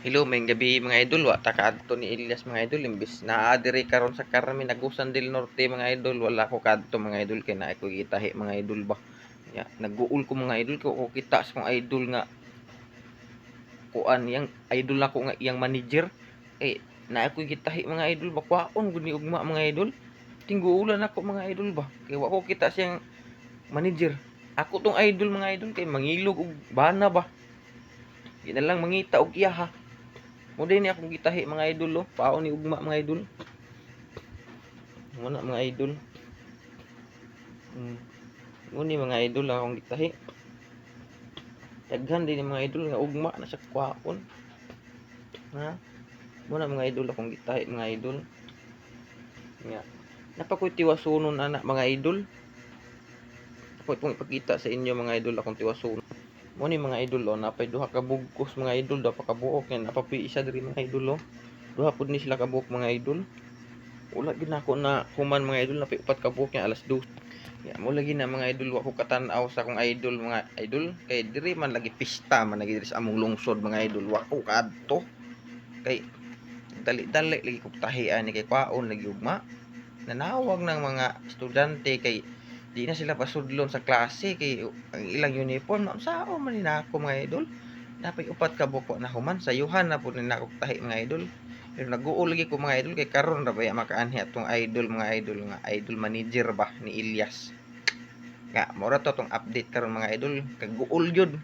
Hello, may gabi mga idol. Wa ta kaadto ni Elias mga idol. Imbis na diri karon sa Carmen Agusan del Norte mga idol. Wala ko kadto mga idol kay naa ko gitahi mga idol ba. Ya, nag-uul ko mga idol ko kita sa kong idol nga kuan yang idol nako nga iyang manager. Naa ko gitahi mga idol ba kwaon gud ni ugma mga idol. Tingguulan ako mga idol ba. Kay wa ko kita siyang manager. Ako tong idol mga idol kay mangilog og bana ba. Di na lang mangita og iya ha. Mo din ni akong gitahi mga idol paon ni ugma mga idol. Muna mga idol. Muni mga idol akong gitahi. Daghan din mga idol nga ugma na sa kwaon. Ha? Muna mga idol akong gitahi mga idol. Nga. Napakoy tiwasunon ana mga idol. Ako itong ipakita sa inyo mga idol akong tiwasunon. Muni mga idol napay duha ka bugkos mga idol, duha pa ka buok yan. Napapi isa diri mga idol Duha pud ni sila ka buok mga idol. Wala gid nako na human mga idol napay upat ka buok yan alas 2. Ya, mo lagi na mga idol wa ko katan-aw sa akong idol mga idol kay diri man lagi pista man lagi diri sa among lungsod mga idol wa ko kadto kay dali-dali lagi kog tahian ni kay kwaon lagi ugma nanawag ng mga estudyante kay di na sila pasudlon sa klase kay ang ilang uniform unsaon man ni nako mga idol napay upat ka buko na human sayuhan na pud ni nako tahi mga idol pero nag-uul lagi ko mga idol kay karon ra ba makaanhi atong idol mga idol nga idol manager ba ni Elias nga mora to tong update karon mga idol kay guol gyud